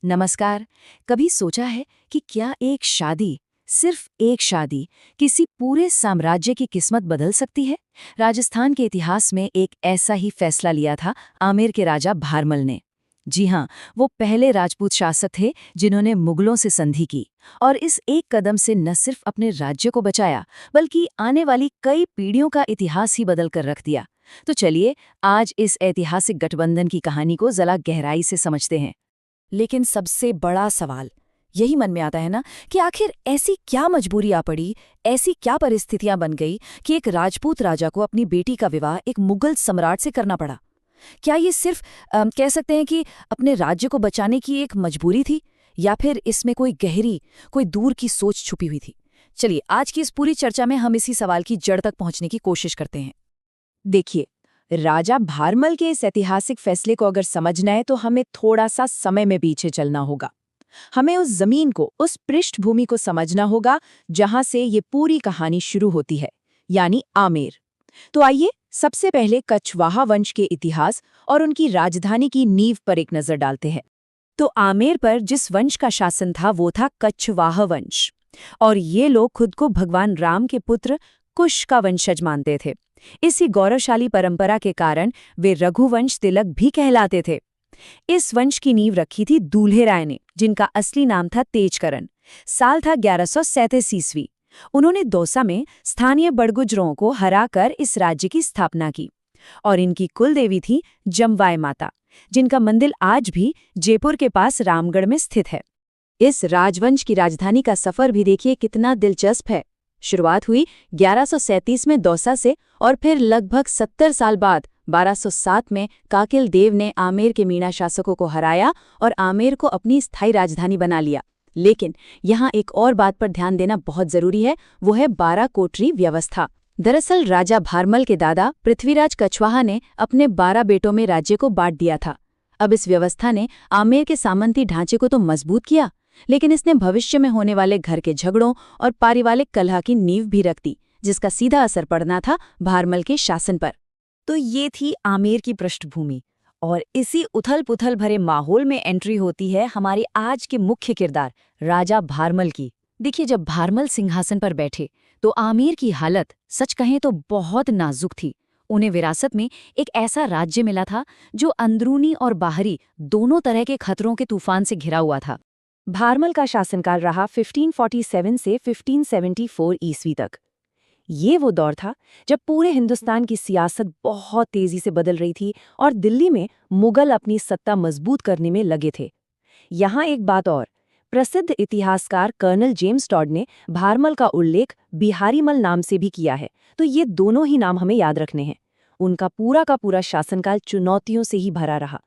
नमस्कार। कभी सोचा है कि क्या एक शादी, सिर्फ एक शादी, किसी पूरे साम्राज्य की किस्मत बदल सकती है? राजस्थान के इतिहास में एक ऐसा ही फैसला लिया था आमेर के राजा भारमल ने। जी हाँ, वो पहले राजपूत शासक थे जिन्होंने मुगलों से संधि की और इस एक कदम से न सिर्फ अपने राज्य को बचाया, बल्कि आने वाली कई पीढ़ियों का इतिहास ही बदल कर रख दिया। तो चलिए, आज इस ऐतिहासिक गठबंधन की कहानी को जरा गहराई से समझते हैं। लेकिन सबसे बड़ा सवाल यही मन में आता है ना कि आखिर ऐसी क्या मजबूरी आ पड़ी, ऐसी क्या परिस्थितियां बन गई कि एक राजपूत राजा को अपनी बेटी का विवाह एक मुगल सम्राट से करना पड़ा। क्या ये सिर्फ कह सकते हैं कि अपने राज्य को बचाने की एक मजबूरी थी, या फिर इसमें कोई गहरी, कोई दूर की सोच छुपी हुई थी? चलिए, आज की इस पूरी चर्चा में हम इसी सवाल की जड़ तक पहुंचने की कोशिश करते हैं। देखिए, राजा भारमल के इस ऐतिहासिक फैसले को अगर समझना है तो हमें थोड़ा सा समय में पीछे चलना होगा। हमें उस जमीन को, उस पृष्ठभूमि को समझना होगा जहां से ये पूरी कहानी शुरू होती है, यानी आमेर। तो आइए सबसे पहले कछवाहा वंश के इतिहास और उनकी राजधानी की नींव पर एक नजर डालते हैं। तो आमेर पर जिस वंश का शासन था वो था कछवाहा वंश, और ये लोग खुद को भगवान राम के पुत्र कुश का वंशज मानते थे। इसी गौरवशाली परंपरा के कारण वे रघुवंश तिलक भी कहलाते थे। इस वंश की नींव रखी थी दूल्हे राय ने, जिनका असली नाम था तेजकरण। साल था 1137 ईस्वी। उन्होंने दौसा में स्थानीय बड़गुजरों को हराकर इस राज्य की स्थापना की, और इनकी कुलदेवी थी जमवाय माता, जिनका मंदिर आज भी जयपुर के पास रामगढ़ में स्थित है। इस राजवंश की राजधानी का सफर भी देखिए कितना दिलचस्प है। शुरुआत हुई 1137 में दौसा से, और फिर लगभग 70 साल बाद 1207 में काकिल देव ने आमेर के मीणा शासकों को हराया और आमेर को अपनी स्थायी राजधानी बना लिया। लेकिन यहाँ एक और बात पर ध्यान देना बहुत जरूरी है, वो है 12 कोटरी व्यवस्था। दरअसल राजा भारमल के दादा पृथ्वीराज कछवाहा ने अपने 12 बेटों में राज्य को बांट दिया था। अब इस व्यवस्था ने आमेर के सामंती ढांचे को तो मजबूत किया, लेकिन इसने भविष्य में होने वाले घर के झगड़ों और पारिवारिक कलह की नींव भी रख दी, जिसका सीधा असर पड़ना था भारमल के शासन पर। तो ये थी आमेर की पृष्ठभूमि, और इसी उथल-पुथल भरे माहौल में एंट्री होती है हमारे आज के मुख्य किरदार राजा भारमल की। देखिए, जब भारमल सिंहासन पर बैठे तो आमेर की हालत सच कहें तो बहुत नाजुक थी। उन्हें विरासत में एक ऐसा राज्य मिला था जो अंदरूनी और बाहरी दोनों तरह के खतरों के तूफान से घिरा हुआ था। भारमल का शासनकाल रहा 1547 से 1574 ईस्वी तक। ये वो दौर था जब पूरे हिंदुस्तान की सियासत बहुत तेजी से बदल रही थी और दिल्ली में मुगल अपनी सत्ता मजबूत करने में लगे थे। यहाँ एक बात और, प्रसिद्ध इतिहासकार कर्नल जेम्स टॉड ने भारमल का उल्लेख बिहारीमल नाम से भी किया है, तो ये दोनों ही नाम हमें याद रखने हैं। उनका पूरा का पूरा शासनकाल चुनौतियों से ही भरा रहा।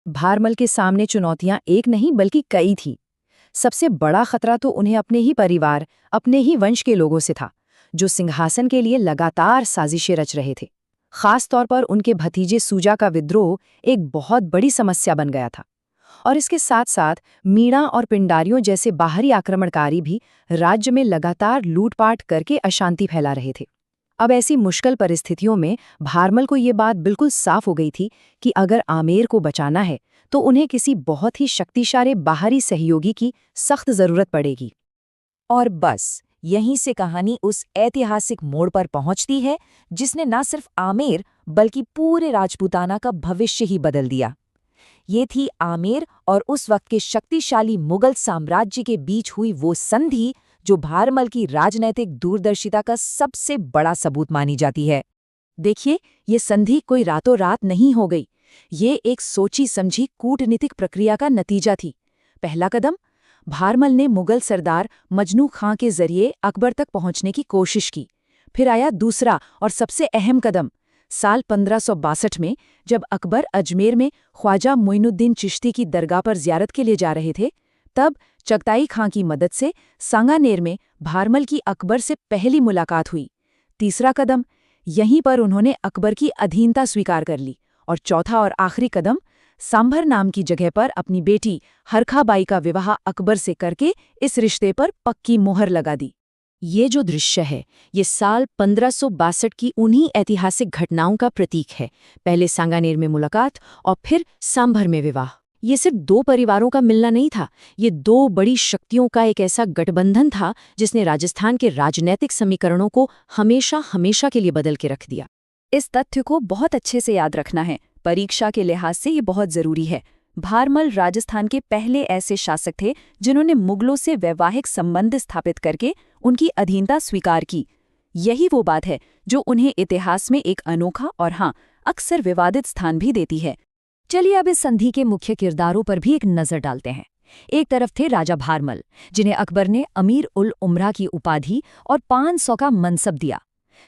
भारमल के सामने चुनौतियां एक नहीं बल्कि कई थीं। सबसे बड़ा खतरा तो उन्हें अपने ही परिवार, अपने ही वंश के लोगों से था, जो सिंहासन के लिए लगातार साजिशें रच रहे थे। खास तौर पर उनके भतीजे सूजा का विद्रोह एक बहुत बड़ी समस्या बन गया था, और इसके साथ साथ मीणा और पिंडारियों जैसे बाहरी आक्रमणकारी भी राज्य में लगातार लूटपाट करके अशांति फैला रहे थे। अब ऐसी मुश्किल परिस्थितियों में भारमल को ये बात बिल्कुल साफ हो गई थी कि अगर आमेर को बचाना है तो उन्हें किसी बहुत ही शक्तिशाली बाहरी सहयोगी की सख्त जरूरत पड़ेगी। और बस यहीं से कहानी उस ऐतिहासिक मोड़ पर पहुंचती है जिसने न सिर्फ आमेर बल्कि पूरे राजपूताना का भविष्य ही बदल दिया। ये थी आमेर और उस वक्त के शक्तिशाली मुगल साम्राज्य के बीच हुई वो संधि जो भारमल की राजनैतिक दूरदर्शिता का सबसे बड़ा सबूत मानी जाती है। देखिए, ये संधि कोई रातों रात नहीं हो गई। ये एक सोची समझी कूटनीतिक प्रक्रिया का नतीजा थी। पहला कदम, भारमल ने मुगल सरदार मजनू खां के जरिए अकबर तक पहुंचने की कोशिश की। फिर आया दूसरा और सबसे अहम कदम, साल 1562 में जब अकबर अजमेर में ख्वाजा मोइनुद्दीन चिश्ती की दरगाह पर ज़ियारत के लिए जा रहे थे, तब चगताई खां की मदद से सांगानेर में भारमल की अकबर से पहली मुलाकात हुई। तीसरा कदम, यहीं पर उन्होंने अकबर की अधीनता स्वीकार कर ली। और चौथा और आखिरी कदम, सांभर नाम की जगह पर अपनी बेटी हरखाबाई का विवाह अकबर से करके इस रिश्ते पर पक्की मोहर लगा दी। ये जो दृश्य है, ये साल 1562 की उन्हीं ऐतिहासिक घटनाओं का प्रतीक है। पहले सांगानेर में मुलाकात और फिर सांभर में विवाह। ये सिर्फ दो परिवारों का मिलना नहीं था, ये दो बड़ी शक्तियों का एक ऐसा गठबंधन था जिसने राजस्थान के राजनीतिक समीकरणों को हमेशा हमेशा के लिए बदल के रख दिया। इस तथ्य को बहुत अच्छे से याद रखना है, परीक्षा के लिहाज से ये बहुत जरूरी है। भारमल राजस्थान के पहले ऐसे शासक थे जिन्होंने मुगलों से वैवाहिक संबंध स्थापित करके उनकी अधीनता स्वीकार की। यही वो बात है जो उन्हें इतिहास में एक अनोखा और हाँ, अक्सर विवादित स्थान भी देती है। चलिए अब इस संधि के मुख्य किरदारों पर भी एक नजर डालते हैं। एक तरफ थे राजा भारमल, जिन्हें अकबर ने अमीर उल उमरा की उपाधि और 500 का मनसब दिया।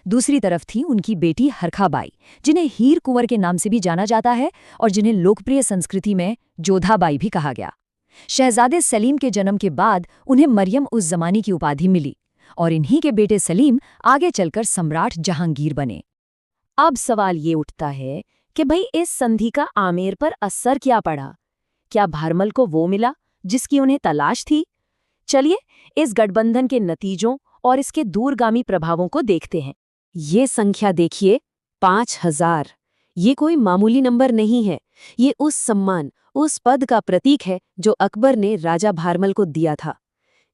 दूसरी तरफ थी उनकी बेटी हरखाबाई, जिन्हें हीर कुंवर के नाम से भी जाना जाता है और जिन्हें लोकप्रिय संस्कृति में जोधाबाई भी कहा गया। शहजादे सलीम के जन्म के बाद उन्हें मरियम उज़ ज़मानी की उपाधि मिली और इन्हीं के बेटे सलीम आगे चलकर सम्राट जहांगीर बने। अब सवाल ये उठता है कि भाई इस संधि का आमेर पर असर क्या पड़ा? क्या भारमल को वो मिला जिसकी उन्हें तलाश थी? चलिए इस गठबंधन के नतीजों और इसके दूरगामी प्रभावों को देखते हैं। ये संख्या देखिए, 5000। ये कोई मामूली नंबर नहीं है। ये उस सम्मान, उस पद का प्रतीक है जो अकबर ने राजा भारमल को दिया था।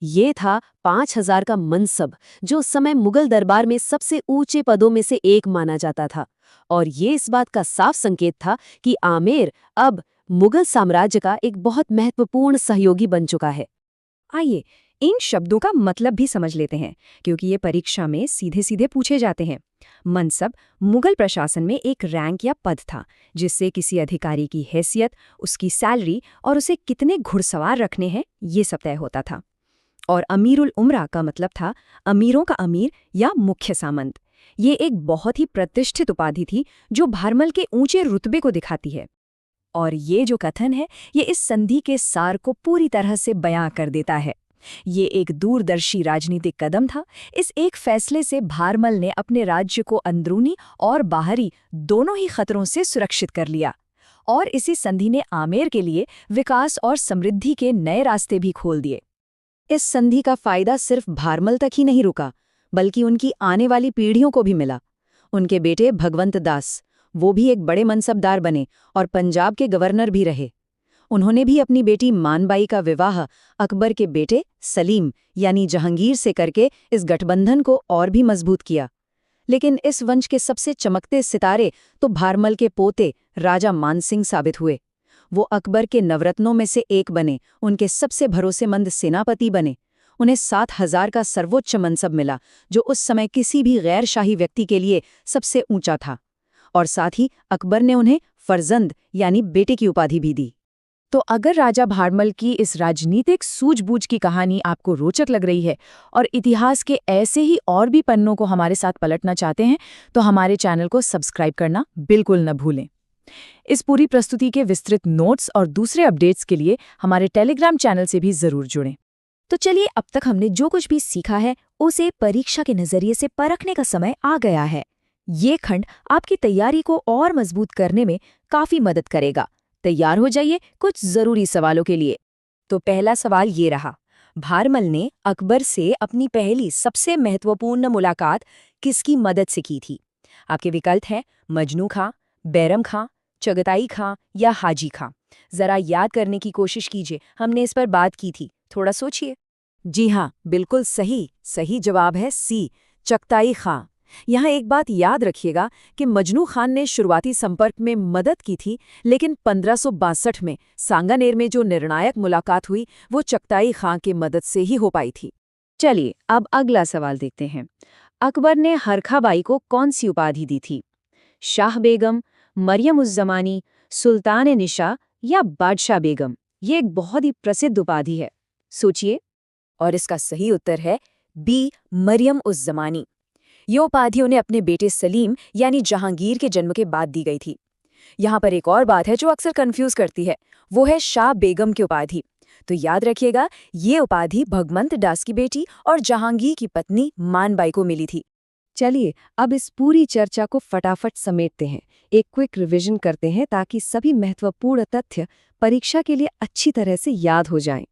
ये था 5000 का मनसब, जो उस समय मुगल दरबार में सबसे ऊंचे पदों में से एक माना जाता था। और ये इस बात का साफ संकेत था कि आमेर अब मुगल साम्राज्य का एक बहुत महत्वपूर्ण सहयोगी बन चुका है। आइए इन शब्दों का मतलब भी समझ लेते हैं, क्योंकि ये परीक्षा में सीधे सीधे पूछे जाते हैं। मनसब मुगल प्रशासन में एक रैंक या पद था, जिससे किसी अधिकारी की हैसियत, उसकी सैलरी और उसे कितने घुड़सवार रखने हैं ये सब तय होता था। और अमीरुल उमरा का मतलब था अमीरों का अमीर या मुख्य सामंत। ये एक बहुत ही प्रतिष्ठित उपाधि थी जो भारमल के ऊंचे रुतबे को दिखाती है। और ये जो कथन है ये इस संधि के सार को पूरी तरह से बयां कर देता है। ये एक दूरदर्शी राजनीतिक कदम था। इस एक फैसले से भारमल ने अपने राज्य को अंदरूनी और बाहरी दोनों ही खतरों से सुरक्षित कर लिया। और इसी संधि ने आमेर के लिए विकास और समृद्धि के नए रास्ते भी खोल दिए। इस संधि का फायदा सिर्फ भारमल तक ही नहीं रुका, बल्कि उनकी आने वाली पीढ़ियों को भी मिला। उनके बेटे भगवंत दास, वो भी एक बड़े मनसबदार बने और पंजाब के गवर्नर भी रहे। उन्होंने भी अपनी बेटी मानबाई का विवाह अकबर के बेटे सलीम यानी जहांगीर से करके इस गठबंधन को और भी मजबूत किया। लेकिन इस वंश के सबसे चमकते सितारे तो भारमल के पोते राजा मानसिंह साबित हुए। वो अकबर के नवरत्नों में से एक बने, उनके सबसे भरोसेमंद सेनापति बने। उन्हें 7000 का सर्वोच्च मनसब मिला, जो उस समय किसी भी गैर शाही व्यक्ति के लिए सबसे ऊंचा था। और साथ ही अकबर ने उन्हें फर्जंद यानी बेटे की उपाधि भी दी। तो अगर राजा भारमल की इस राजनीतिक सूझबूझ की कहानी आपको रोचक लग रही है और इतिहास के ऐसे ही और भी पन्नों को हमारे साथ पलटना चाहते हैं, तो हमारे चैनल को सब्सक्राइब करना बिल्कुल न भूलें। इस पूरी प्रस्तुति के विस्तृत नोट्स और दूसरे अपडेट्स के लिए हमारे टेलीग्राम चैनल से भी जरूर जुड़ें। तो चलिए अब तक हमने जो कुछ भी सीखा है उसे परीक्षा के नजरिए से परखने का समय आ गया है। ये खंड आपकी तैयारी को और मजबूत करने में काफी मदद करेगा। तैयार हो जाइए कुछ जरूरी सवालों के लिए। तो पहला सवाल ये रहा, भारमल ने अकबर से अपनी पहली सबसे महत्वपूर्ण मुलाकात किसकी मदद से की थी? आपके विकल्प हैं मजनू खां, बैरम खां, चगताई खां या हाजी खां। जरा याद करने की कोशिश कीजिए, हमने इस पर बात की थी, थोड़ा सोचिए। जी हाँ, बिल्कुल सही जवाब है सी, चगताई खां। यहाँ एक बात याद रखिएगा कि मजनू खान ने शुरुआती संपर्क में मदद की थी, लेकिन 1562 में सांगानेर में जो निर्णायक मुलाकात हुई वो चगताई खां की मदद से ही हो पाई थी। चलिए अब अगला सवाल देखते हैं। अकबर ने हरखाबाई को कौन सी उपाधि दी थी? शाह बेगम, मरियम उज़ ज़मानी, सुल्तान निशा या बादशाह बेगम? ये एक बहुत ही प्रसिद्ध उपाधि है, सोचिए। और इसका सही उत्तर है बी, मरियम उज़ ज़मानी। ये उपाधि उन्हें अपने बेटे सलीम यानी जहांगीर के जन्म के बाद दी गई थी। यहाँ पर एक और बात है जो अक्सर कंफ्यूज करती है, वो है शाह बेगम की उपाधि। तो याद रखिएगा, ये उपाधि भगवंत दास की बेटी और जहांगीर की पत्नी मानबाई को मिली थी। चलिए अब इस पूरी चर्चा को फटाफट समेटते हैं, एक क्विक रिवीजन करते हैं ताकि सभी महत्वपूर्ण तथ्य परीक्षा के लिए अच्छी तरह से याद हो जाएं।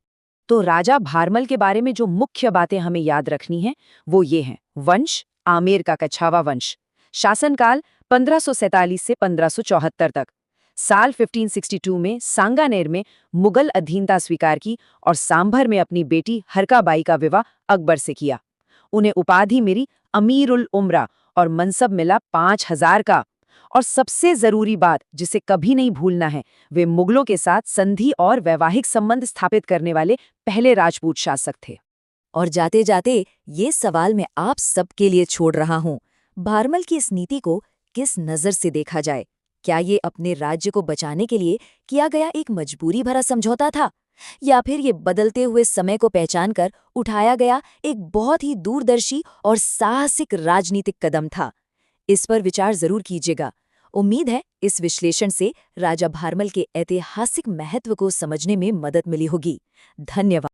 तो राजा भारमल के बारे में जो मुख्य बातें हमें याद रखनी हैं वो ये हैं। वंश आमेर का कछावा वंश, शासनकाल 1547 से 1574 तक, साल 1562 में सांगानेर में मुगल अधीनता स्वीकार की और सांभर में अपनी बेटी हरकाबाई का विवाह अकबर से किया। उन्हें उपाधि मिली अमीर उल उमरा और मनसब मिला 5000 का। और सबसे जरूरी बात जिसे कभी नहीं भूलना है, वे मुगलों के साथ संधि और वैवाहिक संबंध स्थापित करने वाले पहले राजपूत शासक थे। और जाते जाते ये सवाल मैं आप सबके लिए छोड़ रहा हूँ, भारमल की इस नीति को किस नज़र से देखा जाए? क्या ये अपने राज्य को बचाने के लिए किया गया एक मजबूरी भरा समझौता था, या फिर ये बदलते हुए समय को पहचान कर उठाया गया एक बहुत ही दूरदर्शी और साहसिक राजनीतिक कदम था? इस पर विचार जरूर कीजिएगा। उम्मीद है इस विश्लेषण से राजा भारमल के ऐतिहासिक महत्व को समझने में मदद मिली होगी। धन्यवाद।